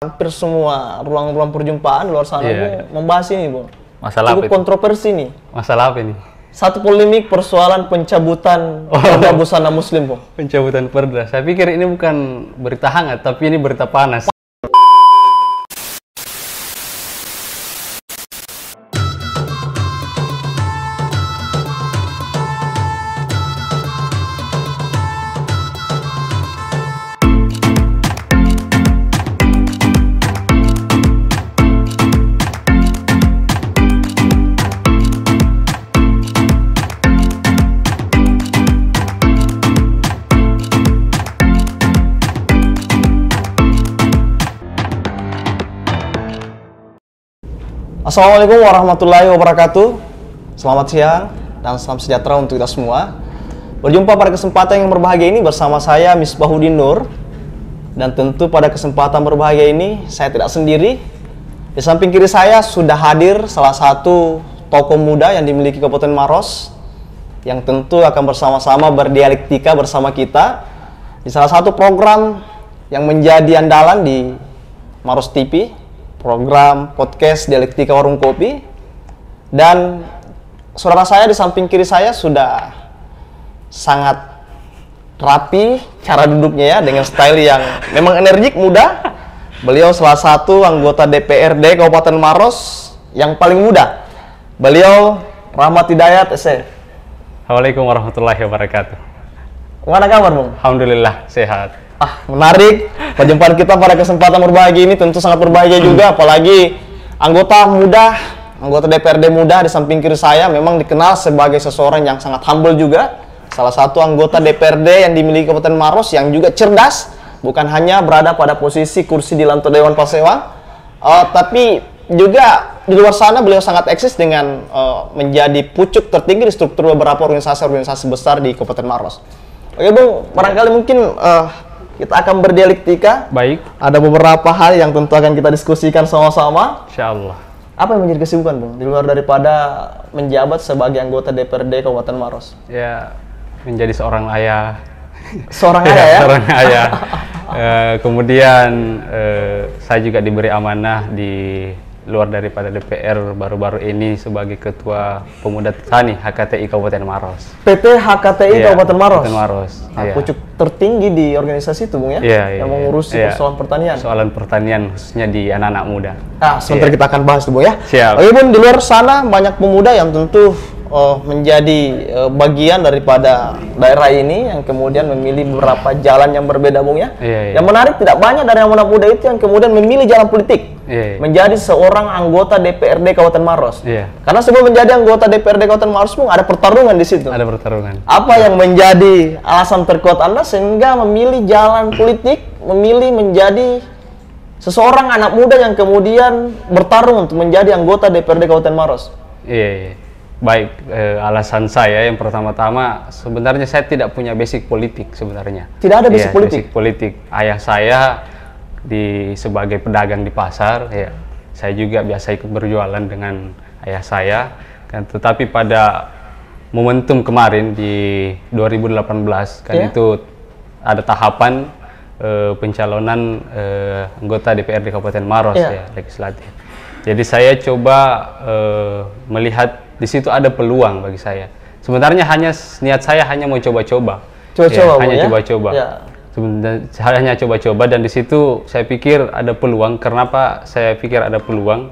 Hampir semua ruang-ruang perjumpaan luar sana membahas ini, Bung. Masalah cukup kontroversi nih. Masalah apa ini? Satu polemik persoalan pencabutan perda busana muslim, Bung. Pencabutan perda. Saya pikir ini bukan berita hangat, tapi ini berita panas. Assalamualaikum warahmatullahi wabarakatuh. Selamat siang dan salam sejahtera untuk kita semua. Berjumpa pada kesempatan yang berbahagia ini bersama saya Misbahuddin Nur. Dan tentu pada kesempatan berbahagia ini saya tidak sendiri. Di samping kiri saya sudah hadir salah satu tokoh muda yang dimiliki Kabupaten Maros, yang tentu akan bersama-sama berdialektika bersama kita di salah satu program yang menjadi andalan di Maros TV, program podcast Dialektika Warung Kopi. Dan saudara saya di samping kiri saya sudah sangat rapi cara duduknya ya, dengan style yang memang energik, muda. Beliau salah satu anggota DPRD Kabupaten Maros yang paling muda. Beliau Rahmat Hidayat SE. Assalamualaikum warahmatullahi wabarakatuh. Gimana kabar, Bung? Alhamdulillah sehat. Menarik. Perjumpaan kita pada kesempatan berbahagia ini tentu sangat berbahagia juga, apalagi anggota muda, anggota DPRD muda di samping kiri saya memang dikenal sebagai seseorang yang sangat humble juga. Salah satu anggota DPRD yang dimiliki Kabupaten Maros yang juga cerdas, bukan hanya berada pada posisi kursi di lantai Dewan Pasewang, tapi juga di luar sana beliau sangat eksis dengan menjadi pucuk tertinggi di struktur beberapa organisasi-organisasi besar di Kabupaten Maros. Oke, Bung, barangkali mungkin kita akan berdialektika. Baik. Ada beberapa hal yang tentu akan kita diskusikan sama-sama. Insyaallah. Apa yang menjadi kesibukan, Bung, di luar daripada menjabat sebagai anggota DPRD Kabupaten Maros? Ya, menjadi seorang ayah. Seorang ayah ya? Seorang ayah. Kemudian saya juga diberi amanah di luar daripada DPR baru-baru ini sebagai Ketua Pemuda Tani HKTI Kabupaten Maros. PT HKTI Kabupaten Maros? Kabupaten Maros. Pucuk tertinggi di organisasi itu, Bung ya? Yang mengurusi persoalan pertanian? Persoalan pertanian khususnya di anak-anak muda. Sebentar kita akan bahas, Bung ya? Siap. Oke, Bung, di luar sana banyak pemuda yang tentu menjadi bagian daripada daerah ini yang kemudian memilih beberapa jalan yang berbeda, Bung ya? Yang menarik, tidak banyak dari anak muda itu yang kemudian memilih jalan politik. Menjadi seorang anggota DPRD Kabupaten Maros. Karena sebelum menjadi anggota DPRD Kabupaten Maros, Bung, ada pertarungan di situ. Ada pertarungan. Apa yang menjadi alasan terkuat Anda sehingga memilih jalan politik, memilih menjadi seseorang anak muda yang kemudian bertarung untuk menjadi anggota DPRD Kabupaten Maros? Baik, alasan saya yang pertama-tama sebenarnya saya tidak punya basic politik sebenarnya. Tidak ada basic politik? Basic politik. Ayah saya sebagai pedagang di pasar, ya. Saya juga biasa ikut berjualan dengan ayah saya. Tetapi pada momentum kemarin di 2018 itu ada tahapan pencalonan anggota DPRD Kabupaten Maros legislatif. Jadi saya coba melihat di situ ada peluang bagi saya. Sebenarnya niat saya hanya mau coba-coba. Hanya coba-coba. Sebenarnya hanya coba-coba, dan di situ saya pikir ada peluang. Kenapa saya pikir ada peluang?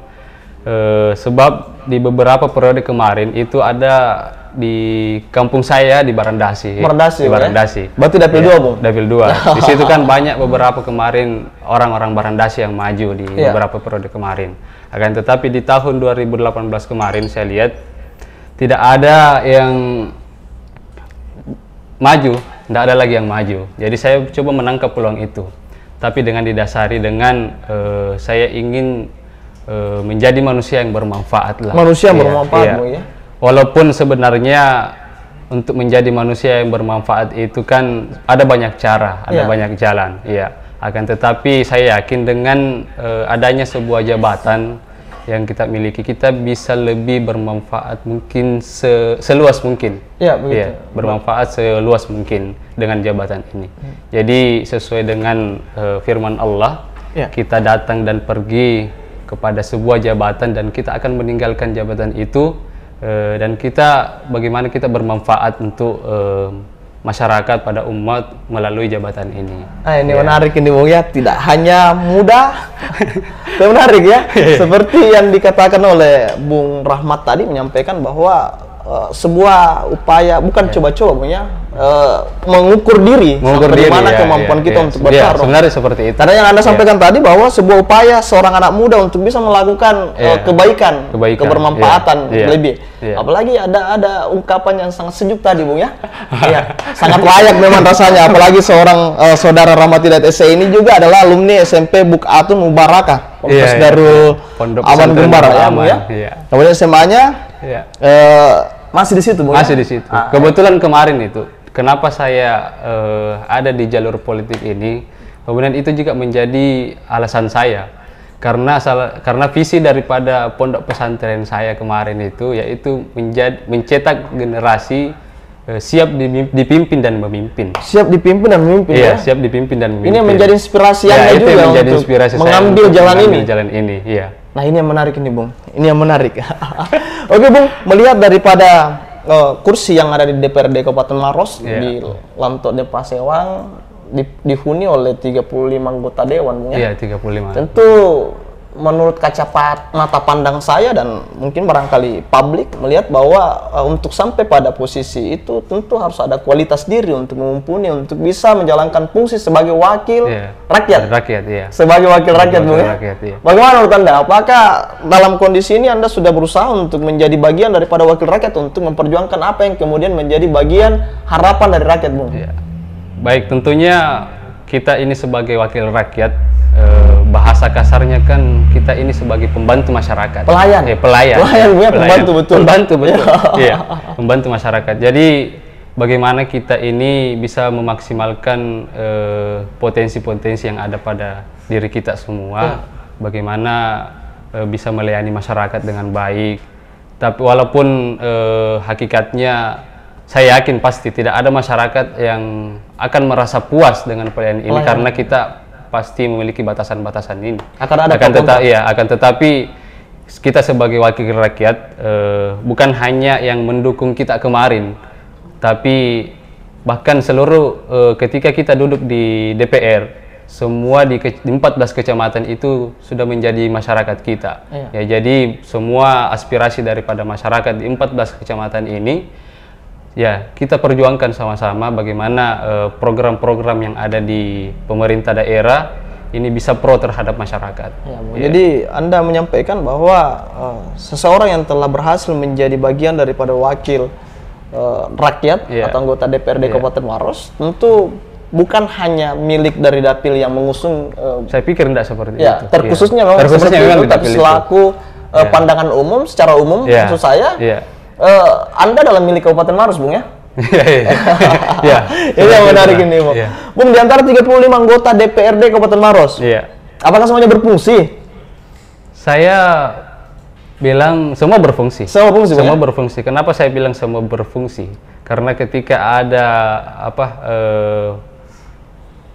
Sebab di beberapa periode kemarin itu ada di kampung saya di Barandasi. Barandasi. Berarti Dapil 2, Bung? Dapil 2. Di situ kan banyak beberapa kemarin orang-orang Barandasi yang maju di beberapa periode kemarin. Akan tetapi di tahun 2018 kemarin saya lihat tidak ada yang maju, tidak ada lagi yang maju. Jadi saya coba menangkap peluang itu. Tapi dengan didasari dengan saya ingin menjadi manusia yang bermanfaat lah. Manusia yang bermanfaat, Bung ya? Walaupun sebenarnya untuk menjadi manusia yang bermanfaat itu kan ada banyak cara, ada banyak jalan. Akan tetapi saya yakin dengan adanya sebuah jabatan yang kita miliki, kita bisa lebih bermanfaat mungkin seluas mungkin. Ya, begitu. Ya, bermanfaat seluas mungkin dengan jabatan ini. Jadi sesuai dengan firman Allah, Ya. kita datang dan pergi kepada sebuah jabatan dan kita akan meninggalkan jabatan itu, dan kita bagaimana kita bermanfaat untuk masyarakat pada umat melalui jabatan ini. Nah, ini menarik ini Bung ya, tidak hanya mudah, tapi menarik ya. Seperti yang dikatakan oleh Bung Rahmat tadi menyampaikan bahwa sebuah upaya bukan coba-coba Bung ya, mengukur diri, bagaimana kemampuan kita untuk bertarung. Sebenarnya seperti itu. Karena yang Anda sampaikan tadi bahwa sebuah upaya seorang anak muda untuk bisa melakukan kebaikan, kebermanfaatan lebih. Apalagi ada ungkapan yang sangat sejuk tadi Bung ya. Iya, sangat layak memang rasanya. Apalagi seorang saudara Rahmatidat SE ini juga adalah alumni SMP Bukatun Mubarakah, Pondok Darul Aman Gembara ya Bung ya. Kemudian SMA-nya masih di situ Bung. Masih di situ. Kebetulan kemarin itu, kenapa saya ada di jalur politik ini, kemudian itu juga menjadi alasan saya. Karena visi daripada pondok pesantren saya kemarin itu yaitu mencetak generasi siap dipimpin dan memimpin. Siap dipimpin dan memimpin ya. Siap dipimpin dan memimpin. Ini yang menjadi inspirasi Anda juga menjadi untuk inspirasi mengambil jalan ini. Jalan ini, iya. Nah, ini yang menarik ini Bung. Ini yang menarik. Oke Bung, melihat daripada kursi yang ada di DPRD Kabupaten Maros di Lanto Depasewang dihuni oleh 35 anggota dewan Bung ya. Iya, 35. Tentu menurut mata pandang saya dan mungkin barangkali publik melihat bahwa untuk sampai pada posisi itu tentu harus ada kualitas diri untuk mumpuni untuk bisa menjalankan fungsi sebagai wakil rakyat. Sebagai wakil rakyat Bung ya. Bagaimana menurut Anda? Apakah dalam kondisi ini Anda sudah berusaha untuk menjadi bagian daripada wakil rakyat untuk memperjuangkan apa yang kemudian menjadi bagian harapan dari rakyat Bung? Baik, tentunya kita ini sebagai wakil rakyat, bahasa kasarnya kan kita ini sebagai pembantu masyarakat. Pelayan. Pelayan. Pembantu betul. Iya, pembantu masyarakat. Jadi bagaimana kita ini bisa memaksimalkan potensi-potensi yang ada pada diri kita semua. Bagaimana bisa melayani masyarakat dengan baik. Tapi walaupun hakikatnya saya yakin pasti tidak ada masyarakat yang akan merasa puas dengan pelayanan ini karena kita pasti memiliki batasan-batasan ini. Akan tetapi kita sebagai wakil rakyat bukan hanya yang mendukung kita kemarin, tapi bahkan seluruh ketika kita duduk di DPR, semua di 14 kecamatan itu sudah menjadi masyarakat kita. Ya, jadi semua aspirasi daripada masyarakat di 14 kecamatan ini ya kita perjuangkan sama-sama bagaimana program-program yang ada di pemerintah daerah ini bisa pro terhadap masyarakat. Jadi Anda menyampaikan bahwa seseorang yang telah berhasil menjadi bagian daripada wakil rakyat atau anggota DPRD Kabupaten Maros tentu bukan hanya milik dari dapil yang mengusung. Saya pikir tidak seperti itu. Terkhususnya memang seperti itu, tapi selaku pandangan umum, secara umum maksud saya. Anda dalam milik Kabupaten Maros, Bung ya? Ini yang menarik ini, Bung. Bung, di antara 35 anggota DPRD Kabupaten Maros, apakah semuanya berfungsi? Saya bilang semua berfungsi. Semua berfungsi. Kenapa saya bilang semua berfungsi? Karena ketika ada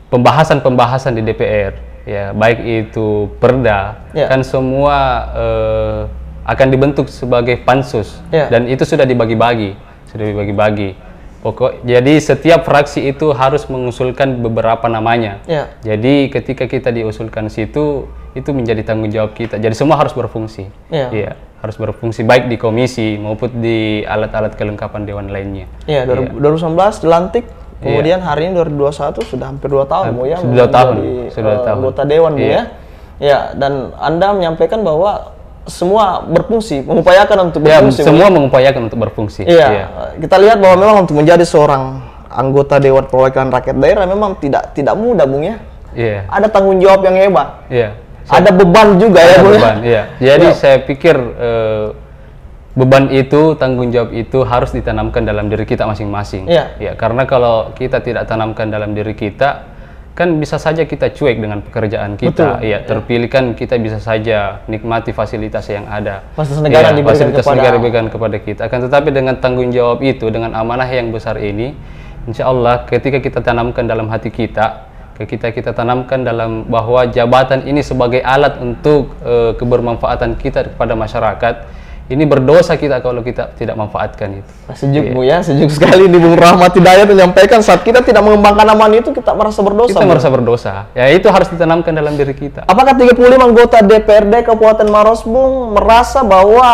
pembahasan di DPR, ya baik itu perda, kan semua akan dibentuk sebagai pansus dan itu sudah dibagi-bagi, jadi setiap fraksi itu harus mengusulkan beberapa namanya. Jadi ketika kita diusulkan situ, itu menjadi tanggung jawab kita. Jadi semua harus berfungsi. Harus berfungsi baik di komisi maupun di alat-alat kelengkapan dewan lainnya. 2019 dilantik, kemudian hari ini 2021 sudah hampir 2 tahun, Bu ya. Sudah tahun. Anggota dewan, Bu ya. Dan Anda menyampaikan bahwa semua berfungsi, mengupayakan untuk berfungsi. Semua mengupayakan untuk berfungsi. Kita lihat bahwa memang untuk menjadi seorang anggota Dewan Perwakilan Rakyat Daerah memang tidak mudah, Bung ya. Ada tanggung jawab yang hebat. Ada beban juga ya, Bung ya. Jadi saya pikir beban itu, tanggung jawab itu harus ditanamkan dalam diri kita masing-masing. Karena kalau kita tidak tanamkan dalam diri kita, kan bisa saja kita cuek dengan pekerjaan kita. Terpilih kan kita bisa saja nikmati fasilitas yang ada. Fasilitas negara diberikan kepada kita. Akan tetapi dengan tanggung jawab itu, dengan amanah yang besar ini, insya Allah ketika kita tanamkan dalam hati kita, kita tanamkan dalam bahwa jabatan ini sebagai alat untuk kebermanfaatan kita kepada masyarakat. Ini berdosa kita kalau kita tidak manfaatkan itu. Sejuk Bu ya, sejuk sekali nih Bung Rahmat Hidayat menyampaikan saat kita tidak mengembangkan aman itu kita merasa berdosa. Kita merasa berdosa. Ya itu harus ditanamkan dalam diri kita. Apakah 35 anggota DPRD Kabupaten Maros Bung merasa bahwa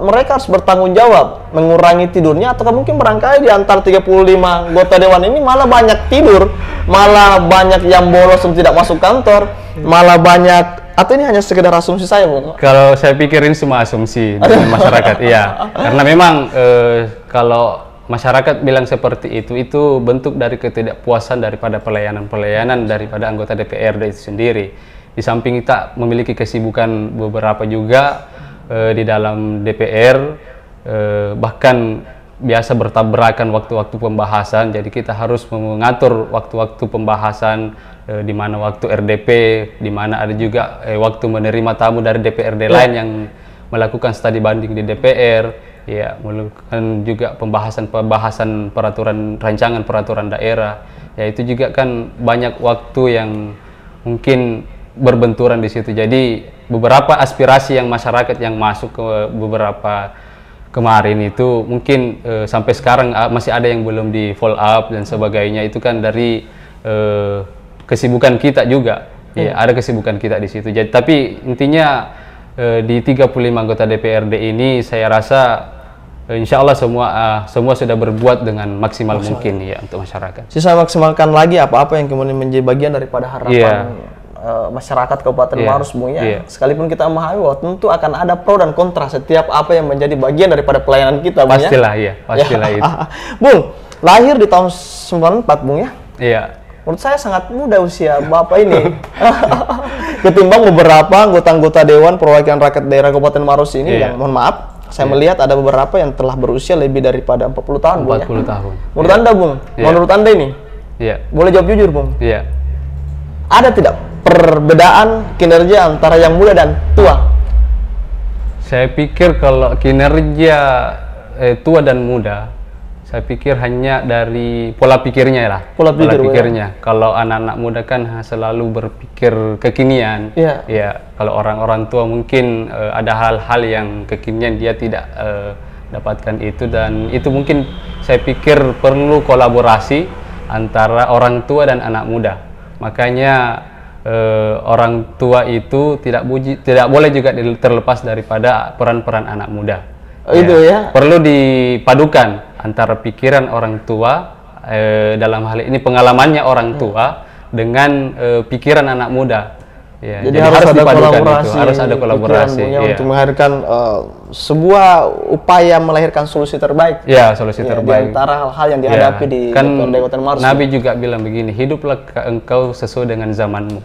mereka harus bertanggung jawab mengurangi tidurnya, atau mungkin barangkali di antara 35 anggota dewan ini malah banyak tidur, malah banyak yang bolos dan tidak masuk kantor, malah banyak, atau ini hanya sekedar asumsi saya, Bung? Kalau saya pikirin semua asumsi dari masyarakat, iya. Karena memang kalau masyarakat bilang seperti itu bentuk dari ketidakpuasan daripada pelayanan daripada anggota DPRD itu sendiri. Di samping kita memiliki kesibukan beberapa juga di dalam DPR, bahkan biasa bertabrakan waktu-waktu pembahasan, jadi kita harus mengatur waktu-waktu pembahasan, di mana waktu RDP, di mana ada juga waktu menerima tamu dari DPRD lain yang melakukan studi banding di DPR, ya, melakukan juga pembahasan peraturan rancangan peraturan daerah, ya itu juga kan banyak waktu yang mungkin berbenturan di situ. Jadi beberapa aspirasi yang masyarakat yang masuk ke beberapa kemarin itu mungkin sampai sekarang masih ada yang belum di follow up dan sebagainya, itu kan dari kesibukan kita juga. Ya, ada kesibukan kita di situ. Jadi tapi intinya di 35 anggota DPRD ini saya rasa insya Allah semua sudah berbuat dengan maksimal mungkin ya untuk masyarakat. Sisa maksimalkan lagi apa-apa yang kemudian menjadi bagian daripada harapan masyarakat Kabupaten Maros, Bung ya. Sekalipun kita memahami bahwa tentu akan ada pro dan kontra setiap apa yang menjadi bagian daripada pelayanan kita, Bung. Pastilah ya, pastilah itu. Bung, lahir di tahun 94, Bung ya. Iya. Menurut saya sangat muda usia Bapak ini. Ketimbang beberapa anggota-anggota Dewan Perwakilan Rakyat Daerah Kabupaten Maros ini yang mohon maaf, saya melihat ada beberapa yang telah berusia lebih daripada 40 tahun, Bung. 40 tahun. Menurut Anda, Bung? Menurut Anda ini? Iya. Boleh jawab jujur, Bung? Iya. Ada tidak perbedaan kinerja antara yang muda dan tua? Saya pikir kalau kinerja tua dan muda, saya pikir hanya dari pola pikirnya lah. Pola pikirnya. Kalau anak-anak muda kan selalu berpikir kekinian. Ya, kalau orang-orang tua mungkin ada hal-hal yang kekinian dia tidak dapatkan itu, dan itu mungkin saya pikir perlu kolaborasi antara orang tua dan anak muda. Makanya orang tua itu tidak boleh juga terlepas daripada peran-peran anak muda. Itu ya. Perlu dipadukan antara pikiran orang tua, dalam hal ini pengalamannya orang tua dengan pikiran anak muda. Ya, jadi harus ada kolaborasi. Harus ada kolaborasi untuk melahirkan sebuah upaya melahirkan solusi terbaik. Ya, solusi terbaik. Di antara hal-hal yang dihadapi di Kabupaten Maros. Nabi juga bilang begini, hiduplah engkau sesuai dengan zamanmu.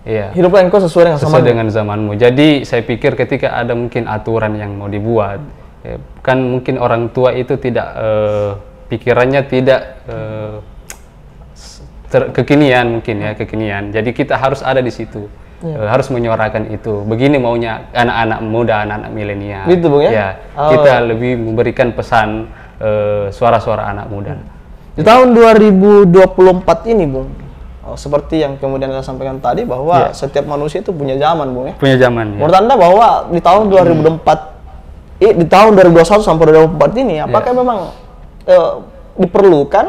Iya. Hiduplah engkau sesuai dengan zamanmu. Jadi saya pikir ketika ada mungkin aturan yang mau dibuat, kan mungkin orang tua itu tidak pikirannya tidak kekinian mungkin ya, kekinian. Jadi kita harus ada di situ. Harus menyuarakan itu. Begini maunya anak-anak muda, anak-anak milenial. Gitu, Bung ya? Ya, kita lebih memberikan pesan suara-suara anak muda. Di tahun 2024 ini, Bung, seperti yang kemudian Anda sampaikan tadi bahwa setiap manusia itu punya zaman, Bung ya? Punya zaman. Menurut Anda bahwa di tahun 2024 di tahun 2021 sampai 2024 ini apakah memang diperlukan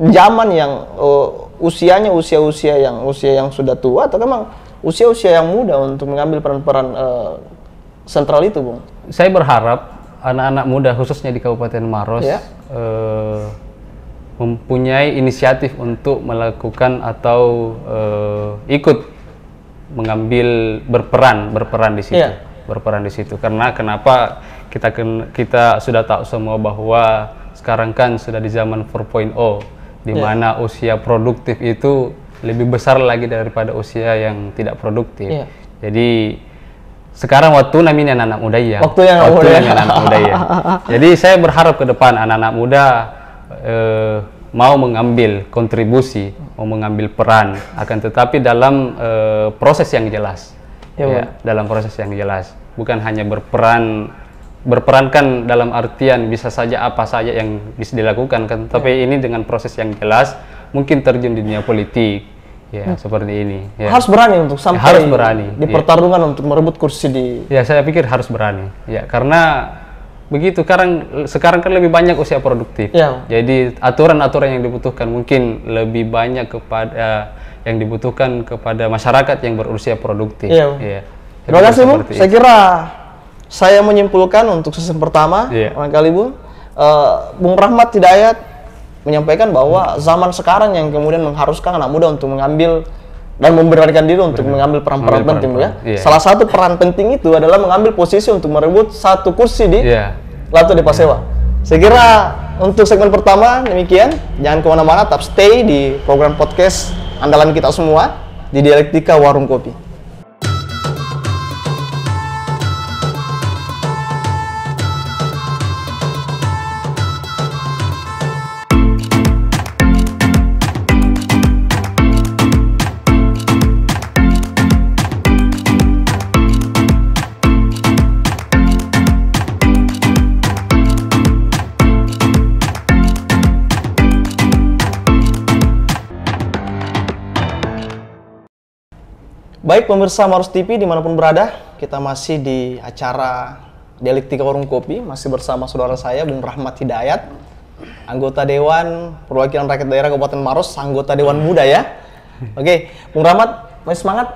zaman yang usianya usia yang sudah tua, atau memang usia yang muda untuk mengambil peran-peran sentral itu, Bung? Saya berharap anak-anak muda khususnya di Kabupaten Maros mempunyai inisiatif untuk melakukan atau ikut mengambil berperan di situ. Berperan di situ. Karena kenapa kita sudah tahu semua bahwa sekarang kan sudah di zaman 4.0, di mana usia produktif itu lebih besar lagi daripada usia yang tidak produktif. Jadi sekarang waktu namanya anak-anak muda ya. Waktu anak-anak muda ya. Jadi saya berharap ke depan anak-anak muda mau mengambil kontribusi, mau mengambil peran, akan tetapi dalam proses yang jelas. Dalam proses yang jelas. Bukan hanya berperankan dalam artian bisa saja apa saja yang bisa dilakukan kan, tapi ini dengan proses yang jelas, mungkin terjun di dunia politik, Ya, seperti ini. Ya. Harus berani untuk sampai harus berani di pertarungan untuk merebut kursi di. Ya, saya pikir harus berani. Ya, karena begitu sekarang kan lebih banyak usia produktif. Ya. Jadi aturan-aturan yang dibutuhkan mungkin lebih banyak kepada yang dibutuhkan kepada masyarakat yang berusia produktif. Iya. Ya. Terima kasih Bu. Saya kira saya menyimpulkan untuk sesi pertama, barangkali Bu, Bung Rahmat Hidayat menyampaikan bahwa zaman sekarang yang kemudian mengharuskan anak muda untuk mengambil dan memberanikan diri untuk mengambil peran-peran penting, Bu ya. Salah satu peran penting itu adalah mengambil posisi untuk merebut satu kursi di Latu de Pasewa. Saya kira untuk segmen pertama demikian. Jangan kemana-mana, tetap stay di program podcast andalan kita semua di Dialektika Warung Kopi. Baik pemirsa Marus TV dimanapun berada, kita masih di acara Dialektika Warung Kopi, masih bersama saudara saya Bung Rahmat Hidayat, anggota Dewan Perwakilan Rakyat Daerah Kabupaten Maros, anggota Dewan Muda ya. Oke, Bung Rahmat, masih semangat?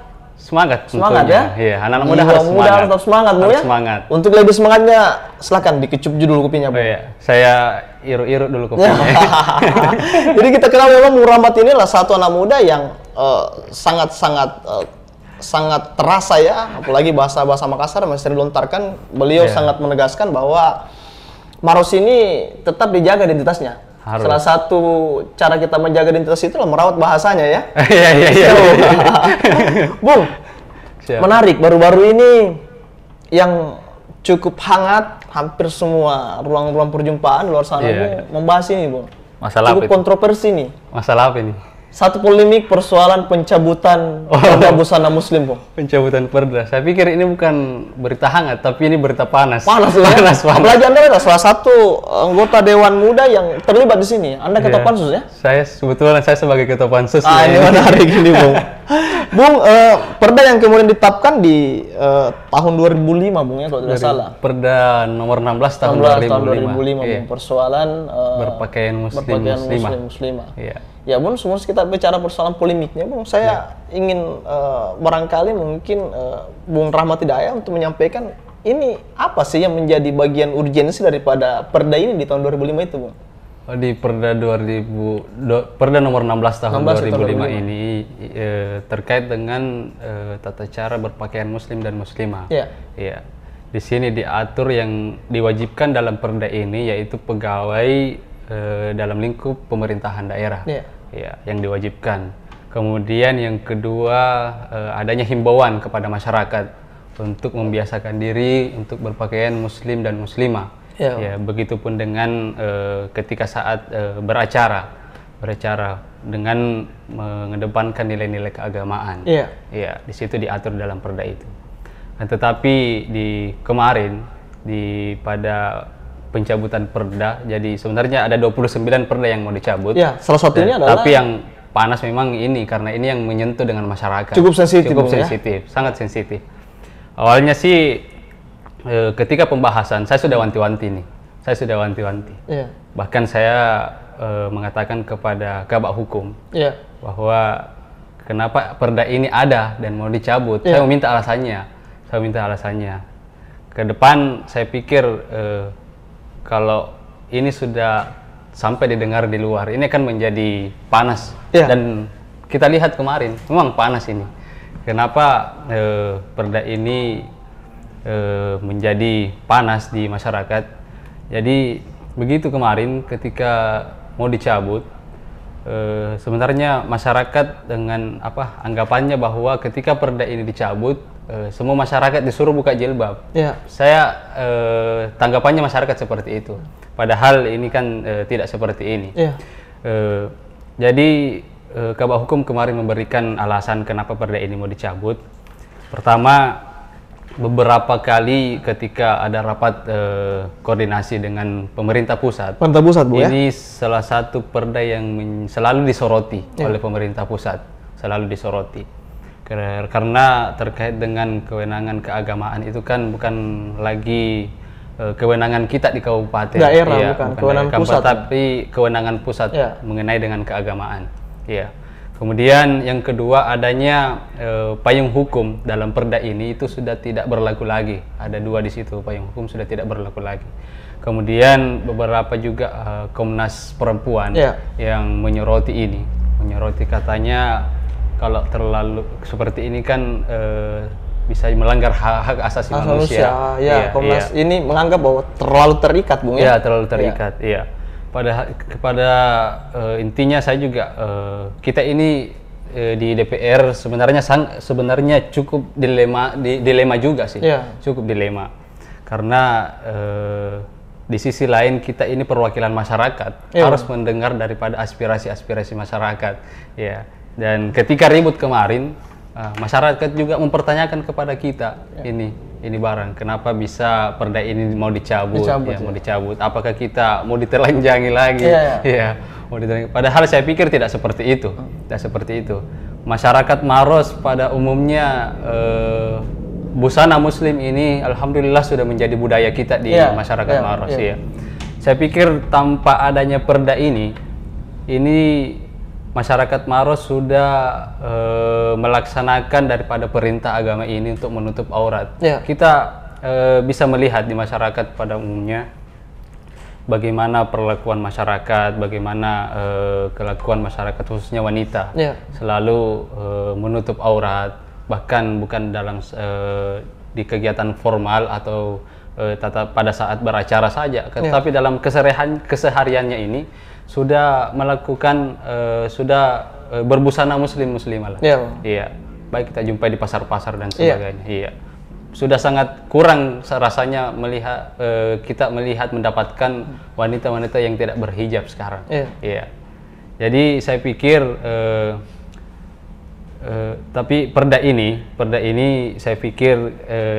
Semangat ya? Iya, anak-anak muda harus semangat. Harus tetap semangat, Bu ya? Semangat. Untuk lebih semangatnya, silakan dikecup dulu kopinya, Bu. Oh, iya. Saya iru-iru dulu kopinya. Jadi kita kenal memang Bung Rahmat ini adalah satu anak muda yang sangat terasa ya, apalagi bahasa Makassar masih dilontarkan. Beliau sangat menegaskan bahwa Maros ini tetap dijaga identitasnya. Harus. Salah satu cara kita menjaga identitas itu adalah merawat bahasanya ya. Iya. Bung, menarik. Baru-baru ini yang cukup hangat, hampir semua ruang-ruang perjumpaan luar sana membahas ini, Bung. Masalah cukup kontroversi nih. Masalah apa ini? Satu polemik persoalan pencabutan perda busana muslim, Bung. Pencabutan perda. Saya pikir ini bukan berita hangat, tapi ini berita panas. Panas. Apalagi Anda adalah salah satu anggota Dewan Muda yang terlibat di sini. Anda ketua pansus ya? Saya sebagai ketua pansus. Ini menarik ini, Bung. Bung, perda yang kemudian ditetapkan di tahun 2005, Bung ya, kalau tidak salah. Perda nomor 16 tahun 2005. Bung. Persoalan berpakaian muslimah. Iya. Ya Bung, semua kita bicara persoalan polemiknya, Bung. Saya ingin barangkali mungkin Bung Rahmat Hidayat untuk menyampaikan ini apa sih yang menjadi bagian urgensi daripada perda ini di tahun 2005 itu, Bung? Di perda perda nomor 16 tahun 2005 ini terkait dengan tata cara berpakaian muslim dan muslimah. Iya. Di sini diatur yang diwajibkan dalam perda ini yaitu pegawai dalam lingkup pemerintahan daerah, yang diwajibkan. Kemudian yang kedua adanya himbauan kepada masyarakat untuk membiasakan diri untuk berpakaian muslim dan muslimah. Ya, begitupun dengan ketika saat beracara dengan mengedepankan nilai-nilai keagamaan. Ya, di situ diatur dalam perda itu. Nah, tetapi kemarin pada pencabutan perda, jadi sebenarnya ada 29 perda yang mau dicabut. Ya, salah satunya adalah. Tapi yang panas memang ini karena ini yang menyentuh dengan masyarakat. Cukup sensitif, sangat sensitif. Awalnya sih ketika pembahasan saya sudah wanti-wanti. Bahkan saya mengatakan kepada Kabak Hukum bahwa kenapa perda ini ada dan mau dicabut. Saya meminta alasannya. Ke depan saya pikir kalau ini sudah sampai didengar di luar, ini akan menjadi panas. Dan kita lihat kemarin, memang panas ini. Kenapa perda ini menjadi panas di masyarakat? Jadi begitu kemarin ketika mau dicabut, sebenarnya masyarakat dengan anggapannya bahwa ketika perda ini dicabut, semua masyarakat disuruh buka jilbab. Saya tanggapannya masyarakat seperti itu. Padahal ini kan tidak seperti ini. Jadi Kabak Hukum kemarin memberikan alasan kenapa perda ini mau dicabut. Pertama, beberapa kali ketika ada rapat koordinasi dengan pemerintah pusat. Bu, ini salah satu perda yang selalu disoroti oleh pemerintah pusat. selalu disoroti. Karena terkait dengan kewenangan keagamaan itu kan bukan lagi kewenangan kita di kabupaten, daerah, ya, bukan kewenangan pusat, tapi kewenangan pusat ya, mengenai dengan keagamaan. Ya. Kemudian yang kedua, adanya payung hukum dalam perda ini itu sudah tidak berlaku lagi. Ada 2 di situ, payung hukum sudah tidak berlaku lagi. Kemudian beberapa juga Komnas Perempuan yang menyoroti ini, menyoroti katanya kalau terlalu seperti ini kan bisa melanggar hak asasi manusia. Ya, Komnas ini menganggap bahwa terlalu terikat, Bung, ya? Ya, terlalu terikat, iya. Pada intinya saya juga kita ini di DPR sebenarnya cukup dilema juga sih, cukup dilema karena di sisi lain kita ini perwakilan masyarakat, harus mendengar daripada aspirasi masyarakat, ya. Dan ketika ribut kemarin, masyarakat juga mempertanyakan kepada kita ini barang, kenapa bisa perda ini mau dicabut, mau dicabut, apakah kita mau ditelanjangi lagi, mau ditelanjangi. Padahal saya pikir tidak seperti itu, tidak seperti itu. Masyarakat Maros pada umumnya busana muslim ini alhamdulillah sudah menjadi budaya kita di masyarakat Maros, ya. Saya pikir tanpa adanya perda ini masyarakat Maros sudah melaksanakan daripada perintah agama ini untuk menutup aurat. Kita bisa melihat di masyarakat pada umumnya bagaimana perlakuan masyarakat, bagaimana kelakuan masyarakat khususnya wanita, selalu menutup aurat, bahkan bukan dalam di kegiatan formal atau pada saat beracara saja, tetapi dalam kesehariannya ini sudah melakukan berbusana muslimah lah. Iya. Baik kita jumpai di pasar-pasar dan sebagainya. Iya. Sudah sangat kurang rasanya kita mendapatkan wanita-wanita yang tidak berhijab sekarang. Iya. Jadi saya pikir tapi perda ini saya pikir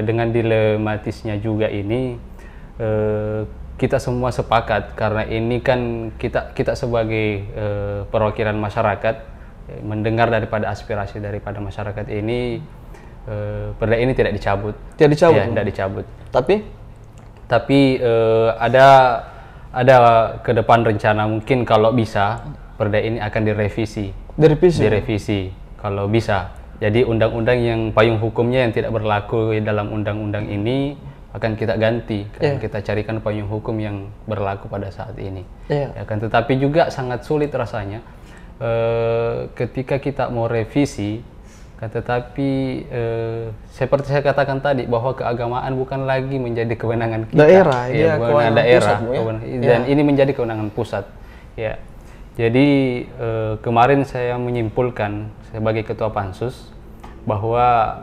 dengan dilematisnya juga ini kita semua sepakat, karena ini kan kita sebagai perwakilan masyarakat mendengar daripada aspirasi daripada masyarakat ini, perda ini tidak dicabut. Tidak dicabut. Tapi ada ke depan rencana mungkin kalau bisa perda ini akan direvisi kalau bisa. Jadi undang-undang yang payung hukumnya yang tidak berlaku dalam undang-undang ini akan kita ganti, kita carikan payung hukum yang berlaku pada saat ini. Tetapi juga sangat sulit rasanya ketika kita mau revisi, tetapi seperti saya katakan tadi bahwa keagamaan bukan lagi menjadi kewenangan kita, kewenangan daerah, dan ini menjadi kewenangan pusat. Ya, jadi kemarin saya menyimpulkan sebagai ketua Pansus bahwa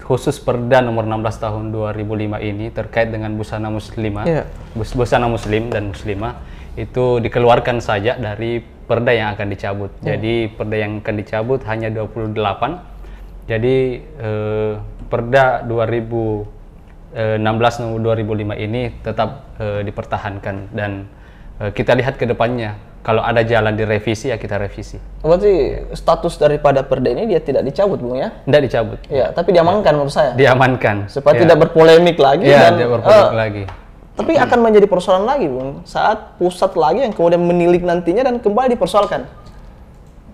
khusus Perda nomor 16 tahun 2005 ini terkait dengan busana muslimah, busana muslim dan muslimah itu dikeluarkan saja dari perda yang akan dicabut. Jadi perda yang akan dicabut hanya 28. Jadi Perda 2016 nomor 2005 ini tetap dipertahankan, dan kita lihat ke depannya kalau ada jalan direvisi ya kita revisi. Berarti status daripada perda ini dia tidak dicabut, Bung, ya? Tidak dicabut. Ya, tapi diamankan menurut saya. Diamankan. Supaya tidak berpolemik lagi. Tidak berpolemik lagi. Tapi akan menjadi persoalan lagi, Bung, saat pusat lagi yang kemudian menilik nantinya dan kembali dipersoalkan.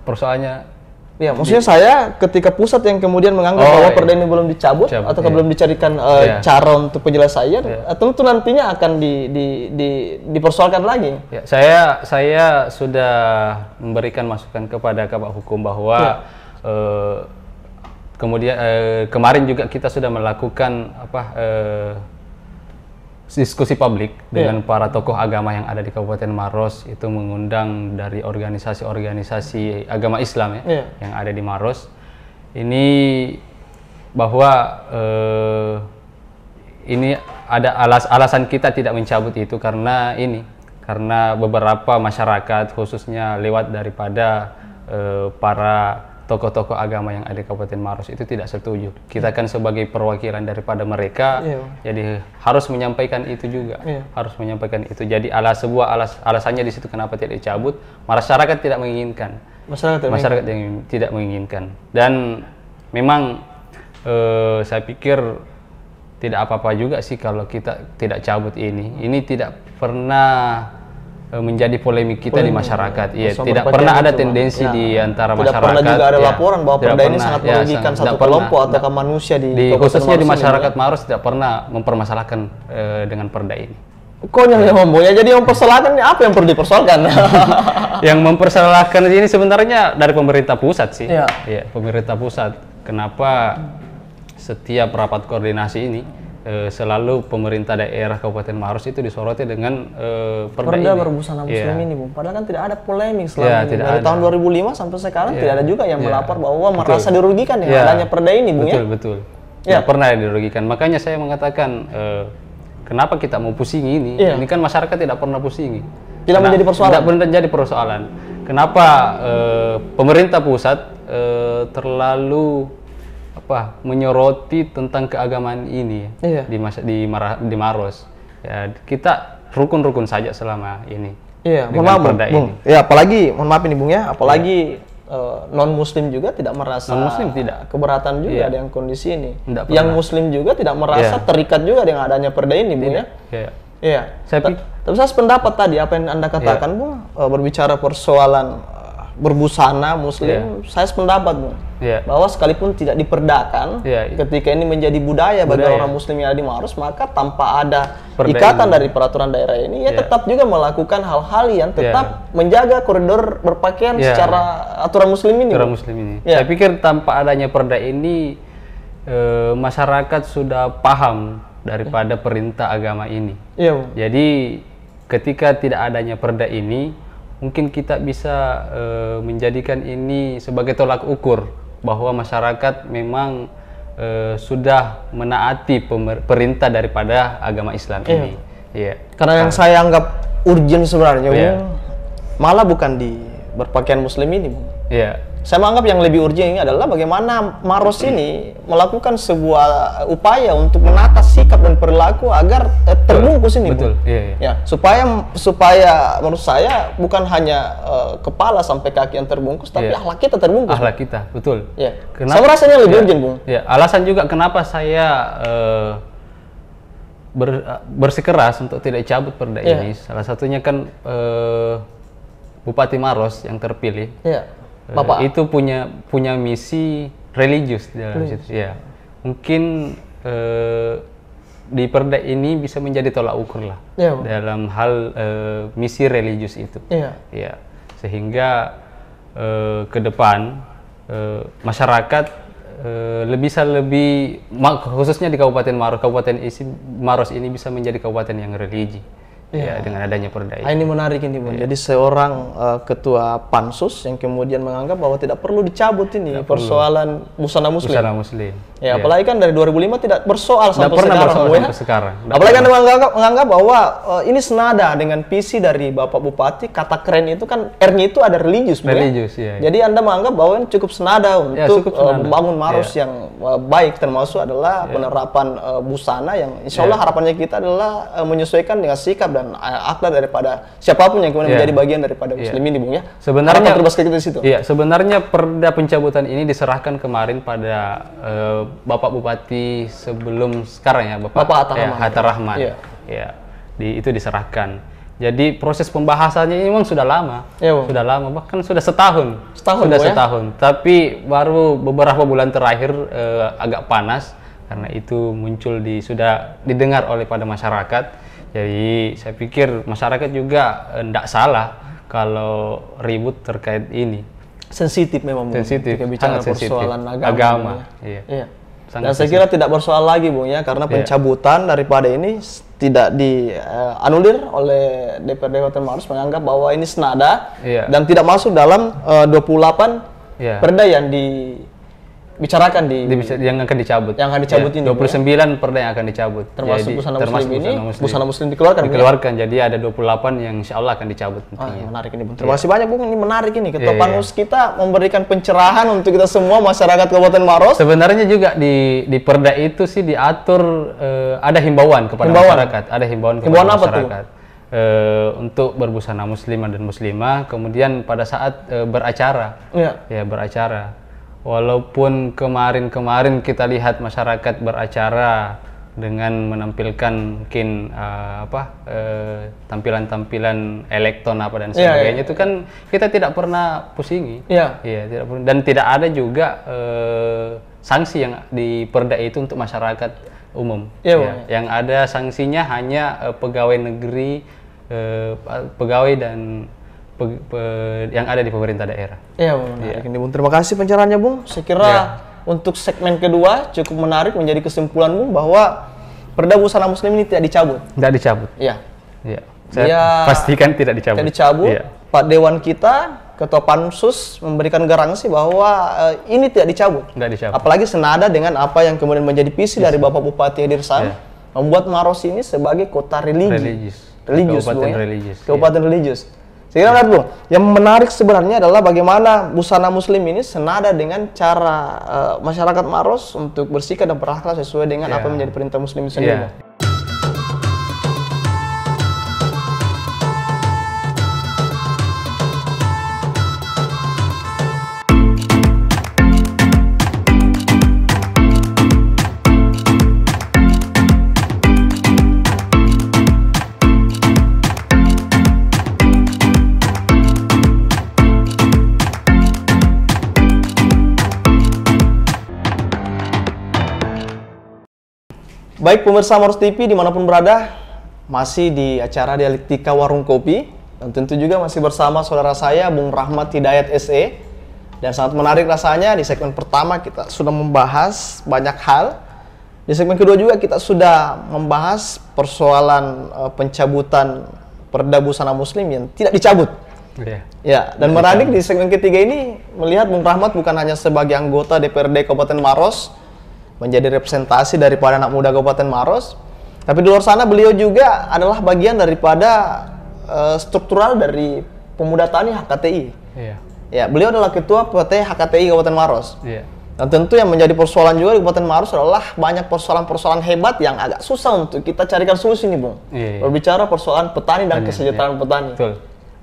Persoalannya? Ya, maksudnya saya ketika pusat yang kemudian menganggap bahwa perda ini belum dicabut atau belum dicarikan cara untuk penyelesaian, tentu nantinya akan dipersoalkan lagi. Ya, saya sudah memberikan masukan kepada Kabak Hukum bahwa kemudian kemarin juga kita sudah melakukan diskusi publik dengan para tokoh agama yang ada di Kabupaten Maros, itu mengundang dari organisasi-organisasi agama Islam yang ada di Maros. Ini bahwa ini ada alasan kita tidak mencabut itu karena beberapa masyarakat khususnya lewat daripada para tokoh-tokoh agama yang ada di Kabupaten Maros itu tidak setuju. Kita kan sebagai perwakilan daripada mereka, jadi harus menyampaikan itu juga, harus menyampaikan itu. Jadi alasannya di situ kenapa tidak dicabut, masyarakat tidak menginginkan, masyarakat yang tidak menginginkan. Dan memang saya pikir tidak apa-apa juga sih kalau kita tidak cabut ini. Ini tidak pernah menjadi polemik kita di masyarakat. Iya, tidak pernah ada tendensi di antara masyarakat. Tidak pernah juga ada laporan bahwa perda ini sangat merugikan satu kelompok atau manusia khususnya di masyarakat Maros tidak pernah mempermasalahkan dengan perda ini. Konyol ya Bung ya. Jadi mempersalahkan apa yang perlu dipersoalkan? Yang mempersalahkan ini sebenarnya dari pemerintah pusat sih. Iya, pemerintah pusat. Kenapa setiap rapat koordinasi ini selalu pemerintah daerah Kabupaten Maros itu disoroti dengan perda berbusana muslim ini, Bung. Padahal kan tidak ada polemik selama ini. Dari tahun 2005 sampai sekarang tidak ada juga yang melapor bahwa merasa dirugikan dengan adanya perda ini, Bung. Betul. Tidak pernah dirugikan. Makanya saya mengatakan kenapa kita mau pusingi ini? Ini kan masyarakat tidak pernah pusingi. Tidak menjadi persoalan. Tidak menjadi persoalan. Kenapa pemerintah pusat terlalu menyoroti tentang keagamaan ini di Maros. Ya, kita rukun-rukun saja selama ini. Mohon maaf, Bung. Ya, apalagi mohon maaf ini, Bung ya, apalagi non muslim juga tidak merasa keberatan juga dengan kondisi ini. Yang muslim juga tidak merasa terikat juga dengan adanya perda ini, Bung ya. Tapi saya sependapat tadi apa yang Anda katakan, Bung, berbicara persoalan berbusana muslim, saya sependapat, Bung. Bahwa sekalipun tidak diperdakan, ketika ini menjadi budaya bagi orang muslim yang ada di Maros, maka tanpa ada ikatan dari peraturan daerah ini, tetap juga melakukan hal-hal yang tetap menjaga koridor berpakaian secara aturan muslim ini. Saya pikir tanpa adanya perda ini, masyarakat sudah paham daripada perintah agama ini. Jadi ketika tidak adanya perda ini, mungkin kita bisa menjadikan ini sebagai tolak ukur bahwa masyarakat memang sudah menaati perintah daripada agama Islam ini. Karena yang saya anggap urgent sebenarnya, malah bukan di berpakaian muslim ini, Bung. Saya menganggap yang lebih urgent ini adalah bagaimana Maros ini melakukan sebuah upaya untuk menata sikap dan perilaku agar terbungkus ini. Supaya menurut saya bukan hanya kepala sampai kaki yang terbungkus, tapi akhlak kita terbungkus. Akhlak kita, betul. Saya rasanya lebih urgent, Bung. Alasan juga kenapa saya bersikeras untuk tidak cabut perda ini, salah satunya kan Bupati Maros yang terpilih. Bapak itu punya misi religius di dalam situ. Mungkin di perda ini bisa menjadi tolak ukur lah dalam hal misi religius itu. Sehingga ke depan masyarakat lebih khususnya di Kabupaten Maros ini bisa menjadi kabupaten yang religi. Dengan adanya perda ini menarik ini, Bung. Jadi seorang ketua pansus yang kemudian menganggap bahwa tidak perlu dicabut ini persoalan busana muslim. Apalagi kan dari 2005 tidak bersoal sampai sekarang. Apalagi Anda menganggap bahwa ini senada dengan visi dari Bapak Bupati, kata keren itu kan R-nya itu ada religius, Bung. Jadi Anda menganggap bahwa ini cukup senada untuk membangun Maros yang baik, termasuk adalah penerapan busana yang insya Allah harapannya kita adalah menyesuaikan dengan sikap dan akhlak daripada siapapun yang kemudian menjadi bagian daripada muslim ini, Bung ya. Sebenarnya di situ. Sebenarnya perda pencabutan ini diserahkan kemarin pada Bapak Bupati sebelum sekarang ya, Bapak Hatta Rahman. Itu diserahkan. Jadi proses pembahasannya ini memang sudah lama. Sudah lama, bahkan sudah setahun. Setahun. Tapi baru beberapa bulan terakhir agak panas karena itu muncul sudah didengar oleh pada masyarakat. Jadi saya pikir masyarakat juga tidak salah kalau ribut terkait ini. Sensitif memang, Bung. Sangat bicara persoalan agama. Dan saya kira tidak bersoal lagi, Bung ya, karena pencabutan daripada ini tidak dianulir oleh DPRD Kabupaten Maros, menganggap bahwa ini senada dan tidak masuk dalam 28 perda yang bicarakan yang akan dicabut. Yang akan dicabut ini. 29 perda yang akan dicabut. Termasuk busana muslim ini, busana muslim dikeluarkan. Dikeluarkan, jadi ada 28 yang insya Allah akan dicabut. Menarik ini, Bung. Terima kasih banyak, Bung. Ini menarik ini. Ketua Panmus kita memberikan pencerahan untuk kita semua masyarakat Kabupaten Maros. Sebenarnya juga di perda itu sih diatur ada himbauan kepada masyarakat. Ada himbauan kepada masyarakat. Untuk berbusana muslimah dan muslimah, kemudian pada saat beracara, beracara. Walaupun kemarin kita lihat masyarakat beracara dengan menampilkan mungkin tampilan-tampilan elektron apa dan sebagainya, itu kan kita tidak pernah pusingi, tidak pernah, dan tidak ada juga sanksi yang di perda itu untuk masyarakat umum. Yang ada sanksinya hanya pegawai negeri, pegawai dan yang ada di pemerintah daerah. Bung. Terima kasih pencerahannya, Bung. Saya kira untuk segmen kedua cukup menarik menjadi kesimpulan, Bung, bahwa perda busana muslim ini tidak dicabut. Tidak dicabut. Saya pastikan tidak dicabut. Tidak dicabut. Pak Dewan kita, Ketua Pansus memberikan garansi bahwa ini tidak dicabut. Tidak dicabut. Apalagi senada dengan apa yang kemudian menjadi visi dari Bapak Bupati Hadir Sam, membuat Maros ini sebagai kota religius, kabupaten religius. Kabupaten religius. Saya kira menarik, Bung. Yang menarik sebenarnya adalah bagaimana busana muslim ini senada dengan cara masyarakat Maros untuk bersikap dan berakhlak sesuai dengan apa yang menjadi perintah muslim sendiri. Baik pemirsa Maros TV dimanapun berada, masih di acara Dialektika Warung Kopi, dan tentu juga masih bersama saudara saya Bung Rahmat Hidayat SE. Dan sangat menarik rasanya, di segmen pertama kita sudah membahas banyak hal. Di segmen kedua juga kita sudah membahas persoalan pencabutan perda busana muslim yang tidak dicabut. Dan menarik di segmen ketiga ini melihat Bung Rahmat bukan hanya sebagai anggota DPRD Kabupaten Maros, menjadi representasi daripada anak muda Kabupaten Maros, tapi di luar sana beliau juga adalah bagian daripada struktural dari pemuda tani HKTI. Beliau adalah ketua PT HKTI Kabupaten Maros. Dan tentu yang menjadi persoalan juga di Kabupaten Maros adalah banyak persoalan-persoalan hebat yang agak susah untuk kita carikan solusi nih, Bung. Berbicara persoalan petani dan kesejahteraan petani.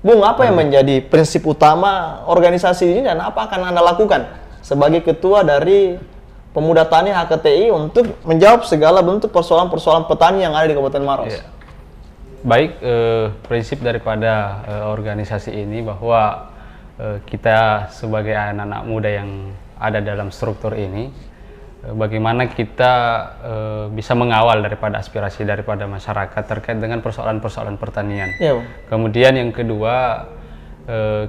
Bung, apa yang menjadi prinsip utama organisasi ini dan apa akan Anda lakukan sebagai ketua dari pemuda tani HKTI untuk menjawab segala bentuk persoalan-persoalan petani yang ada di Kabupaten Maros? Baik, prinsip daripada organisasi ini bahwa kita sebagai anak-anak muda yang ada dalam struktur ini, bagaimana kita bisa mengawal daripada aspirasi daripada masyarakat terkait dengan persoalan-persoalan pertanian. Kemudian yang kedua,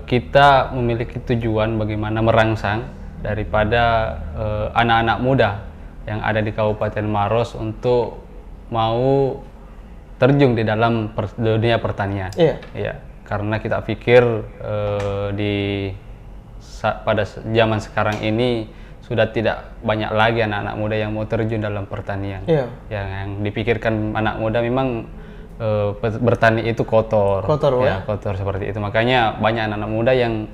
kita memiliki tujuan bagaimana merangsang daripada anak-anak muda yang ada di Kabupaten Maros untuk mau terjun di dalam dunia pertanian. Karena kita pikir pada zaman sekarang ini sudah tidak banyak lagi anak-anak muda yang mau terjun dalam pertanian. Yang dipikirkan anak muda memang bertani itu kotor seperti itu. Makanya banyak anak-anak muda yang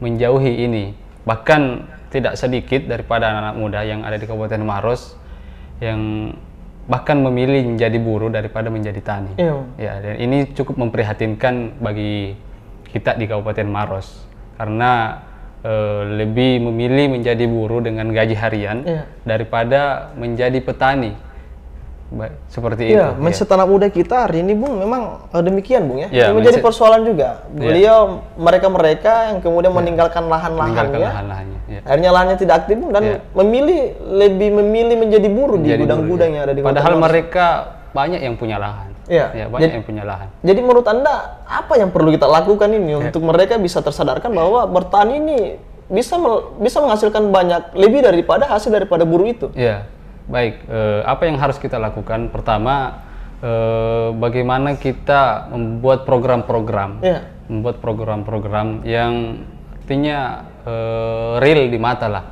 menjauhi ini. Bahkan tidak sedikit daripada anak-anak muda yang ada di Kabupaten Maros yang bahkan memilih menjadi buruh daripada menjadi tani. Dan ini cukup memprihatinkan bagi kita di Kabupaten Maros karena lebih memilih menjadi buruh dengan gaji harian daripada menjadi petani. Seperti itu. Mindset anak muda kita hari ini, Bung, memang demikian, Bung, ya. Ini menjadi persoalan juga. Beliau mereka yang kemudian meninggalkan lahan-lahannya. Akhirnya lahannya tidak aktif, Bung, dan lebih memilih menjadi buruh di gudang-gudang yang ada di Padahal mereka banyak yang punya lahan. Banyak yang punya lahan. Jadi menurut Anda apa yang perlu kita lakukan ini untuk mereka bisa tersadarkan bahwa bertani ini bisa menghasilkan banyak lebih daripada hasil daripada buruh itu? Baik, apa yang harus kita lakukan? Pertama, bagaimana kita membuat program-program, yang artinya real di mata lah,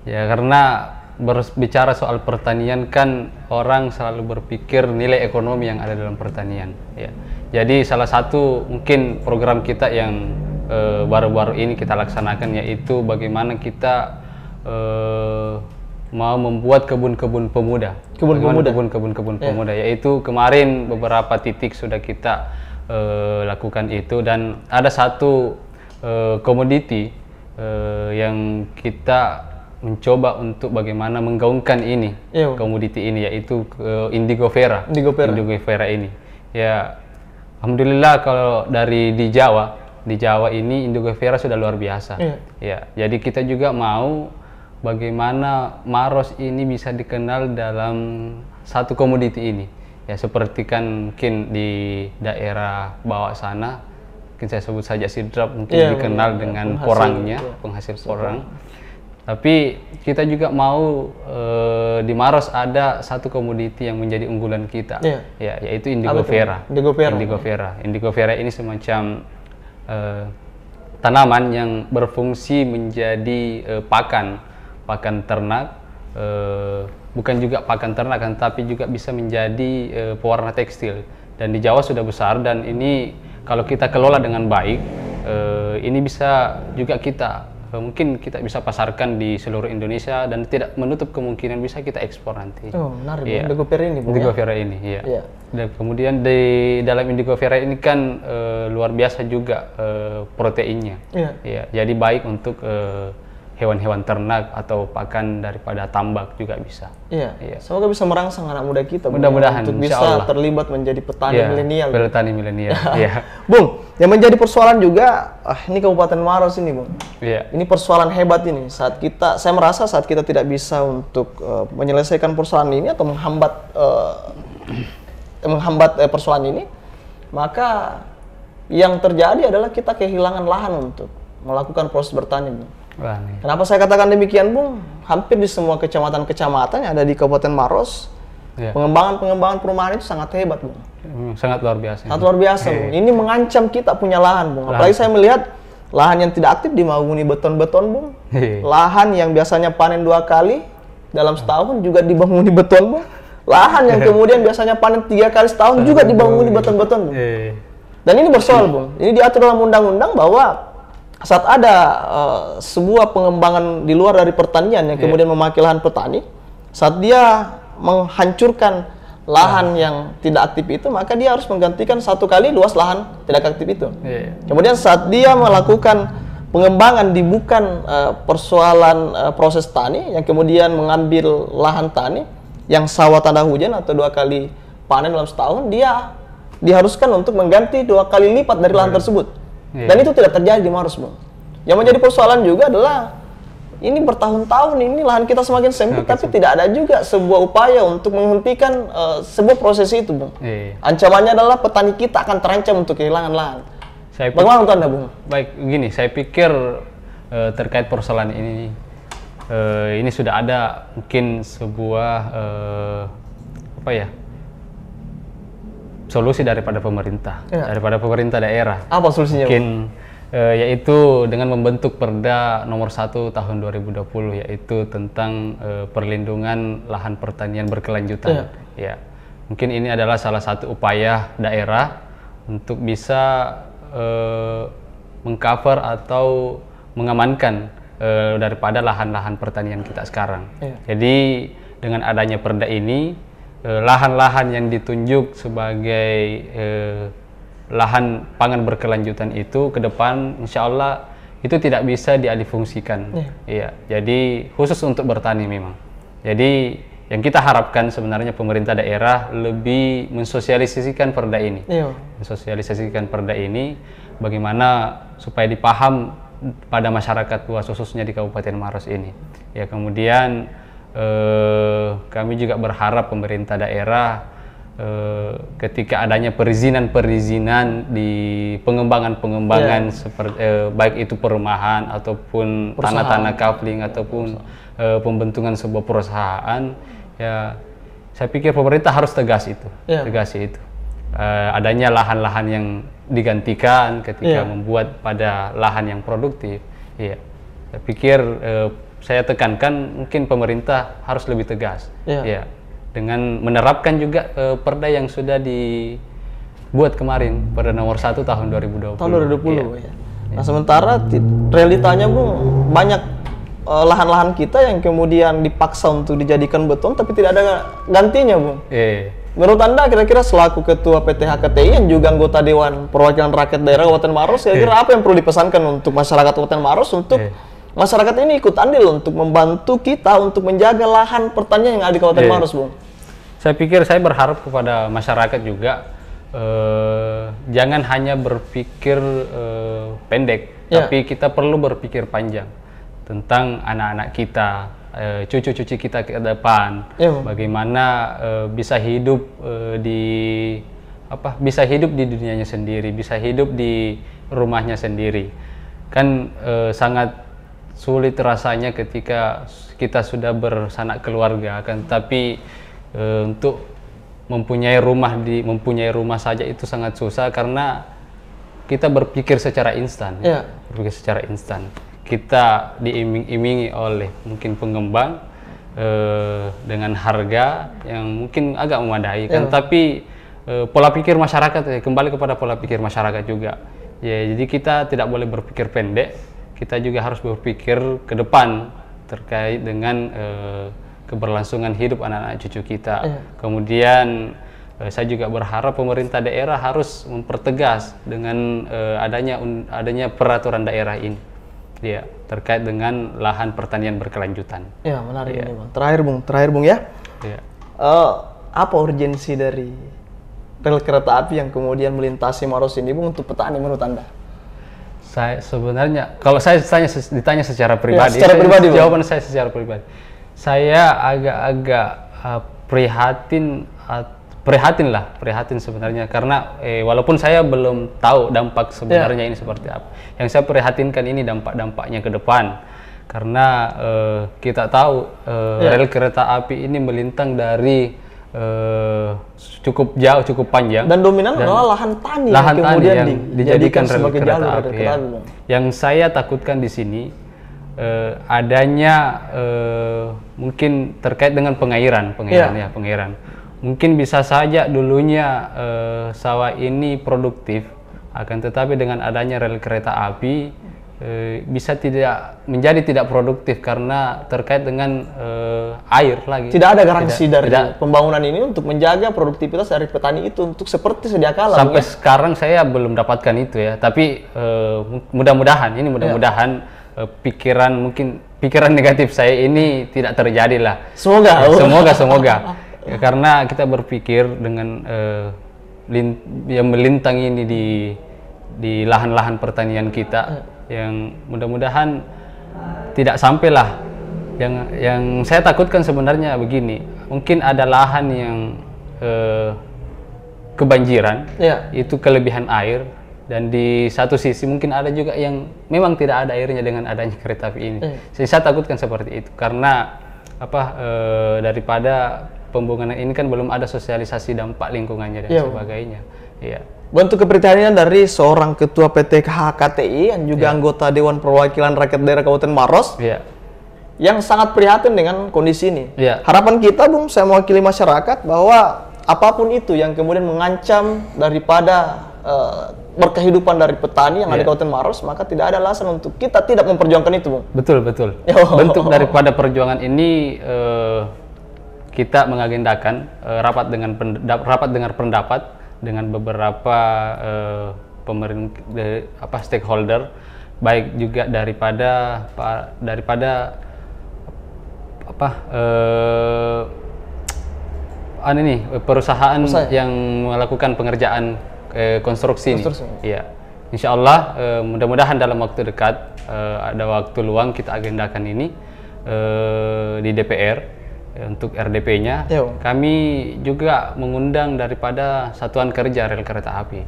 Ya, karena berbicara soal pertanian kan orang selalu berpikir nilai ekonomi yang ada dalam pertanian. Ya. Jadi salah satu mungkin program kita yang baru-baru ini kita laksanakan yaitu bagaimana kita mau membuat kebun-kebun pemuda. Kebun-kebun pemuda, yaitu kemarin beberapa titik sudah kita lakukan itu, dan ada satu komoditi yang kita mencoba untuk bagaimana menggaungkan ini, komoditi ini, yaitu indigo vera ini. Ya, alhamdulillah kalau dari di Jawa ini indigo vera sudah luar biasa. Ya, jadi kita juga mau bagaimana Maros ini bisa dikenal dalam satu komoditi ini. Ya, seperti kan mungkin di daerah bawah sana, mungkin saya sebut saja sidrap, mungkin dikenal dengan porangnya, penghasil porang. Tapi kita juga mau di Maros ada satu komoditi yang menjadi unggulan kita, ya, yaitu indigo vera. Indigo vera ini semacam tanaman yang berfungsi menjadi pakan ternak, bukan juga pakan ternak, tapi juga bisa menjadi pewarna tekstil. Dan di Jawa sudah besar, dan ini kalau kita kelola dengan baik, ini bisa juga mungkin kita bisa pasarkan di seluruh Indonesia, dan tidak menutup kemungkinan bisa kita ekspor nanti. Oh, menarik. Indigo vera ini, Indigo vera ini, ya. Dan kemudian di dalam indigo vera ini kan luar biasa juga proteinnya. Ya, jadi baik untuk hewan-hewan ternak atau pakan daripada tambak juga bisa. Semoga bisa merangsang anak muda kita mudah-mudahan untuk bisa terlibat menjadi petani milenial. Petani milenial. Bung, yang menjadi persoalan juga ini Kabupaten Maros ini, Bung. Ini persoalan hebat ini. Saya merasa saat kita tidak bisa untuk menyelesaikan persoalan ini atau menghambat persoalan ini, maka yang terjadi adalah kita kehilangan lahan untuk melakukan proses bertani, Bung. Kenapa saya katakan demikian, Bung? Hampir di semua kecamatan yang ada di Kabupaten Maros, pengembangan perumahan itu sangat hebat, Bung. Sangat luar biasa. Sangat luar biasa, Bung. Ini mengancam kita punya lahan, Bung. Apalagi saya melihat lahan yang tidak aktif dibangun beton-beton, Bung. Lahan yang biasanya panen 2 kali dalam setahun juga dibangun beton, Bung. Lahan yang kemudian biasanya panen 3 kali setahun juga dibangun beton-beton, Bung. Dan ini bersoal, Bung. Ini diatur dalam undang-undang bahwa saat ada sebuah pengembangan di luar dari pertanian yang kemudian memakai lahan petani, saat dia menghancurkan lahan yang tidak aktif itu, maka dia harus menggantikan 1 kali luas lahan tidak aktif itu. Kemudian saat dia melakukan pengembangan di bukan persoalan proses tani, yang kemudian mengambil lahan tani yang sawah tanda hujan atau 2 kali panen dalam setahun, dia diharuskan untuk mengganti 2 kali lipat dari lahan tersebut. Dan itu tidak terjadi di Maros, Bung. Yang menjadi persoalan juga adalah ini bertahun-tahun ini lahan kita semakin sempit, tapi tidak ada juga sebuah upaya untuk menghentikan sebuah proses itu, Bung. Ancamannya adalah petani kita akan terancam untuk kehilangan lahan. Bagaimana menurut Anda, Bung? Baik, begini, saya pikir terkait persoalan ini sudah ada mungkin sebuah solusi daripada pemerintah, daripada pemerintah daerah. Apa solusinya? Mungkin yaitu dengan membentuk Perda nomor 1 tahun 2020, yaitu tentang perlindungan lahan pertanian berkelanjutan. Mungkin ini adalah salah satu upaya daerah untuk bisa mengcover atau mengamankan daripada lahan-lahan pertanian kita sekarang. Jadi dengan adanya Perda ini, lahan-lahan yang ditunjuk sebagai lahan pangan berkelanjutan itu ke depan insya Allah itu tidak bisa dialihfungsikan. Jadi khusus untuk bertani memang. Jadi yang kita harapkan sebenarnya pemerintah daerah lebih mensosialisasikan Perda ini. Mensosialisasikan Perda ini bagaimana supaya dipaham pada masyarakat luas, khususnya di Kabupaten Maros ini. Kemudian kami juga berharap pemerintah daerah ketika adanya perizinan di pengembangan seperti baik itu perumahan ataupun tanah-tanah kafling ataupun pembentukan sebuah perusahaan, saya pikir pemerintah harus tegas itu. Adanya lahan-lahan yang digantikan ketika membuat pada lahan yang produktif. Saya pikir saya tekankan mungkin pemerintah harus lebih tegas, Iya. ya, dengan menerapkan juga Perda yang sudah dibuat kemarin, Perda nomor 1 tahun 2020. Tahun 2020 Iya. ya. Nah sementara realitanya Bung, banyak lahan-lahan kita yang kemudian dipaksa untuk dijadikan beton tapi tidak ada gantinya Bung. Menurut Anda kira-kira selaku Ketua PT HKTI yang juga anggota Dewan Perwakilan Rakyat Daerah Kabupaten Maros, kira-kira apa yang perlu dipesankan untuk masyarakat Kabupaten Maros untuk masyarakat ini ikut andil untuk membantu kita untuk menjaga lahan pertanian yang ada di Kabupaten Maros, Bung? Saya pikir saya berharap kepada masyarakat juga jangan hanya berpikir pendek, tapi kita perlu berpikir panjang tentang anak-anak kita, cucu-cucu kita ke depan, bagaimana bisa hidup bisa hidup di dunianya sendiri, bisa hidup di rumahnya sendiri. Kan sangat sulit rasanya ketika kita sudah bersanak keluarga, kan, tapi untuk mempunyai rumah saja itu sangat susah karena kita berpikir secara instan, berpikir secara instan. Kita diiming-imingi oleh mungkin pengembang dengan harga yang mungkin agak memadai, kan, tapi pola pikir masyarakat, kembali kepada pola pikir masyarakat juga. Ya, jadi kita tidak boleh berpikir pendek, kita juga harus berpikir ke depan terkait dengan keberlangsungan hidup anak-anak cucu kita. Kemudian saya juga berharap pemerintah daerah harus mempertegas dengan adanya peraturan daerah ini, ya, terkait dengan lahan pertanian berkelanjutan. Ya, menarik ini, Bang. Terakhir Bung ya. Apa urgensi dari rel kereta api yang kemudian melintasi Maros ini, Bung, untuk petani menurut Anda? Saya sebenarnya, kalau saya ditanya secara pribadi, jawaban saya secara pribadi, saya agak-agak prihatin sebenarnya, karena walaupun saya belum tahu dampak sebenarnya ini seperti apa. Yang saya prihatinkan ini dampak-dampaknya ke depan, karena kita tahu rel kereta api ini melintang dari cukup jauh, cukup panjang, dan dominan adalah lahan tani yang dijadikan rel kereta api. Yang saya takutkan di sini adanya mungkin terkait dengan pengairan. Mungkin bisa saja dulunya sawah ini produktif, akan tetapi dengan adanya rel kereta api bisa menjadi tidak produktif karena terkait dengan air lagi. Tidak ada garansi dari pembangunan ini untuk menjaga produktivitas dari petani itu untuk seperti sedia kala. Sampai sekarang saya belum dapatkan itu ya, tapi mudah-mudahan pikiran negatif saya ini tidak terjadi lah. Semoga. Ya, karena kita berpikir dengan yang melintang ini di lahan-lahan pertanian kita, yang mudah-mudahan tidak sampailah. Yang saya takutkan sebenarnya begini, mungkin ada lahan yang kebanjiran, itu kelebihan air, dan di satu sisi mungkin ada juga yang memang tidak ada airnya dengan adanya kereta api ini. Saya takutkan seperti itu, karena daripada pembangunan ini kan belum ada sosialisasi dampak lingkungannya dan sebagainya. Bentuk keprihatinan dari seorang Ketua PT HKTI yang juga anggota Dewan Perwakilan Rakyat Daerah Kabupaten Maros, yang sangat prihatin dengan kondisi ini. Harapan kita, Bung, saya mewakili masyarakat, bahwa apapun itu yang kemudian mengancam daripada berkehidupan dari petani yang ada di Kabupaten Maros, maka tidak ada alasan untuk kita tidak memperjuangkan itu, Bung. Betul. Bentuk daripada perjuangan ini, kita mengagendakan rapat dengar pendapat dengan beberapa stakeholder, baik juga daripada perusahaan yang melakukan pengerjaan konstruksi ini. Iya. Insya Allah mudah-mudahan dalam waktu dekat, ada waktu luang, kita agendakan ini di DPR untuk RDP-nya. Kami juga mengundang daripada Satuan Kerja Rel Kereta Api,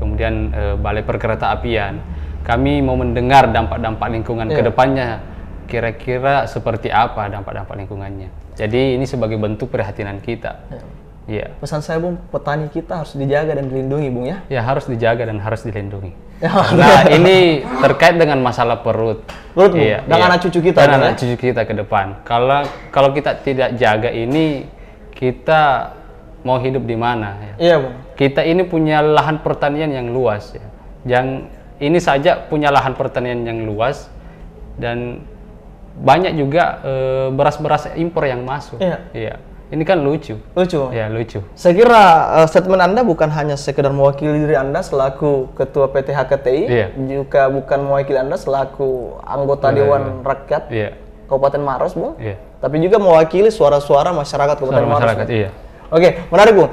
kemudian Balai Perkereta Apian. Kami mau mendengar dampak-dampak lingkungan ke depannya, kira-kira seperti apa dampak-dampak lingkungannya. Jadi ini sebagai bentuk perhatian kita. Iya. Pesan saya Bung, petani kita harus dijaga dan dilindungi Bung ya. Ya harus dijaga dan harus dilindungi. Nah ini terkait dengan masalah perut. Perut Bung, Iya, dan iya. anak cucu kita. Dan Bung, anak cucu kita ke depan. Kalau kita tidak jaga ini, kita mau hidup di mana? Ya? Iya Bung. Kita ini punya lahan pertanian yang luas. Ya. Yang ini saja punya lahan pertanian yang luas dan banyak juga beras-beras impor yang masuk. Iya. Iya. Ini kan lucu. Lucu Bung. Ya lucu. Saya kira statement Anda bukan hanya sekedar mewakili diri Anda selaku Ketua PT HKTI, Iya. juga bukan mewakili Anda selaku anggota Dewan Rakyat Iya. Kabupaten Maros, Bung. Iya. Tapi juga mewakili suara-suara masyarakat Kabupaten Suara Maros. masyarakat, Bung. iya. Oke, menarik Bung.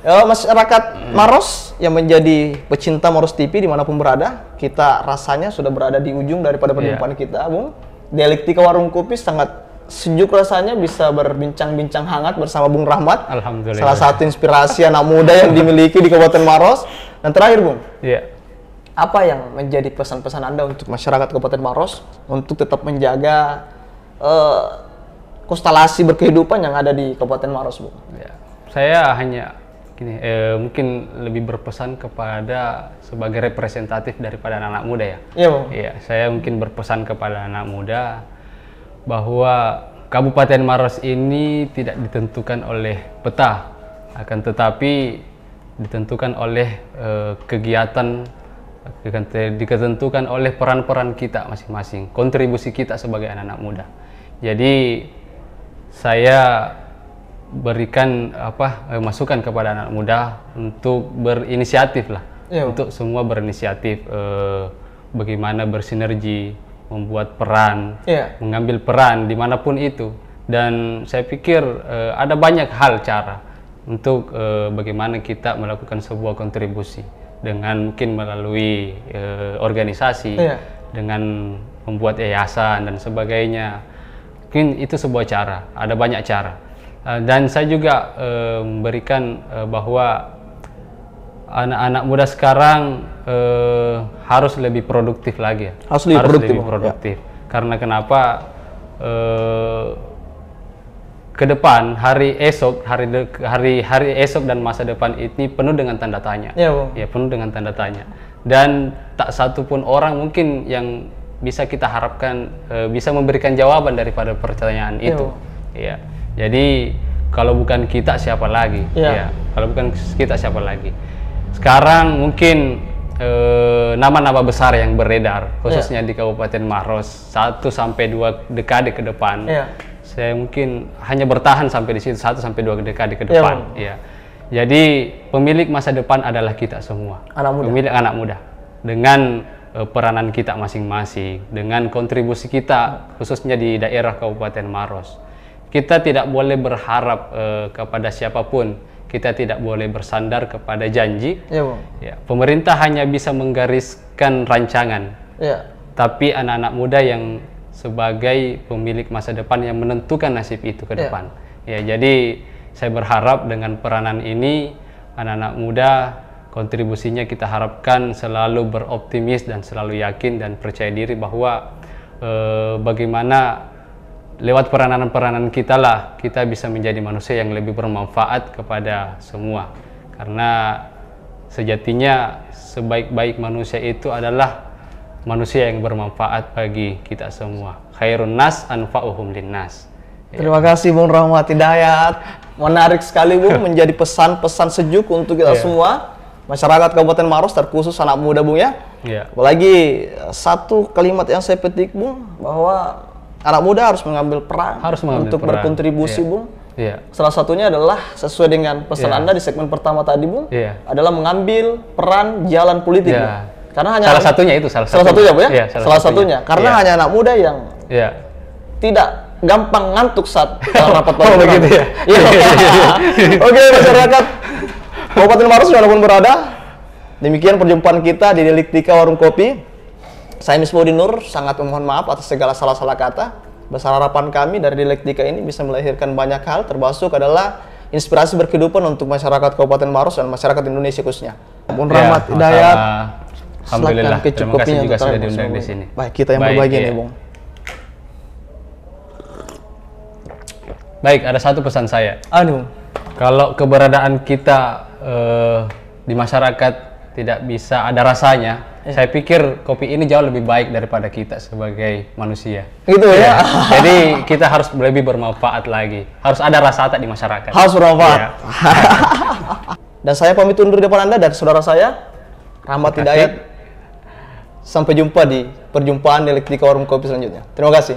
Masyarakat Maros yang menjadi pecinta Maros TV dimanapun berada, kita rasanya sudah berada di ujung daripada perjumpaan kita, Bung. Dialektika Warung Kopi sangat sejuk rasanya bisa berbincang-bincang hangat bersama Bung Rahmat. Alhamdulillah. Salah satu inspirasi anak muda yang dimiliki di Kabupaten Maros. Dan terakhir Bung, Iya. apa yang menjadi pesan-pesan Anda untuk masyarakat Kabupaten Maros untuk tetap menjaga konstelasi berkehidupan yang ada di Kabupaten Maros, Bung? Ya. Saya hanya gini, mungkin lebih berpesan kepada sebagai representatif daripada anak-anak muda ya. Iya, Bung. Iya, saya mungkin berpesan kepada anak muda bahwa Kabupaten Maros ini tidak ditentukan oleh peta, akan tetapi ditentukan oleh kegiatan, ditentukan oleh peran-peran kita masing-masing, kontribusi kita sebagai anak-anak muda. Jadi saya berikan masukan kepada anak muda untuk berinisiatif lah, untuk semua berinisiatif, bagaimana bersinergi, membuat peran, mengambil peran dimanapun itu. Dan saya pikir ada banyak hal cara untuk bagaimana kita melakukan sebuah kontribusi dengan mungkin melalui organisasi, dengan membuat yayasan dan sebagainya. Mungkin itu sebuah cara, ada banyak cara. Dan saya juga memberikan bahwa anak-anak muda sekarang harus lebih produktif lagi ya. Harus lebih produktif. Karena kenapa? Ke depan, hari esok dan masa depan ini penuh dengan tanda tanya. Iya, Bung. Ya, penuh dengan tanda tanya. Dan tak satu pun orang mungkin yang bisa kita harapkan bisa memberikan jawaban daripada pertanyaan itu. Ya. Jadi kalau bukan kita siapa lagi? Ya. Kalau bukan kita siapa lagi? Sekarang mungkin nama-nama besar yang beredar khususnya di Kabupaten Maros 1 sampai 2 dekade ke depan. Saya mungkin hanya bertahan sampai di situ 1 sampai 2 dekade ke depan. Jadi pemilik masa depan adalah kita semua. Pemilik anak muda. Dengan peranan kita masing-masing, dengan kontribusi kita khususnya di daerah Kabupaten Maros. Kita tidak boleh berharap kepada siapapun, kita tidak boleh bersandar kepada janji. Pemerintah hanya bisa menggariskan rancangan, tapi anak-anak muda yang sebagai pemilik masa depan yang menentukan nasib itu ke depan. Jadi saya berharap dengan peranan ini anak-anak muda kontribusinya kita harapkan selalu beroptimis dan selalu yakin dan percaya diri bahwa bagaimana lewat peranan-peranan kita lah kita bisa menjadi manusia yang lebih bermanfaat kepada semua. Karena sejatinya sebaik-baik manusia itu adalah manusia yang bermanfaat bagi kita semua. Khairun nas anfa'uhum linnas. Terima kasih Bung Rahmat Hidayat. Menarik sekali Bung, menjadi pesan-pesan sejuk untuk kita semua. Masyarakat Kabupaten Maros terkhusus anak muda Bung ya. Apalagi satu kalimat yang saya petik Bung, bahwa anak muda harus mengambil peran untuk berkontribusi Bung. Salah satunya adalah sesuai dengan pesan Anda di segmen pertama tadi Bung, adalah mengambil peran jalan politik. Karena hanya salah satunya itu salah satunya Bu ya. Salah satunya karena hanya anak muda yang tidak gampang ngantuk saat rapat paripurna. Begitu ya. Oke, masyarakat Kabupaten Maros dimanapun berada, demikian perjumpaan kita di Dialektika Warung Kopi. Saya Misbahuddin Nur sangat memohon maaf atas segala salah-salah kata. Besar harapan kami dari Dialektika ini bisa melahirkan banyak hal, termasuk adalah inspirasi berkehidupan untuk masyarakat Kabupaten Maros dan masyarakat Indonesia khususnya. Bung Rahmat Hidayat, alhamdulillah. Terima kasih juga sudah diundang di sini. Baik, kita yang berbagi nih Bung. Baik, ada satu pesan saya. Kalau keberadaan kita di masyarakat tidak bisa ada rasanya, saya pikir kopi ini jauh lebih baik daripada kita sebagai manusia. Gitu ya? Jadi kita harus lebih bermanfaat lagi. Harus ada rasa di masyarakat. Harus bermanfaat. Ya. Dan saya pamit undur di depan Anda dari saudara saya, Rahmat Hidayat. Sampai jumpa di perjumpaan dialektika warung kopi selanjutnya. Terima kasih.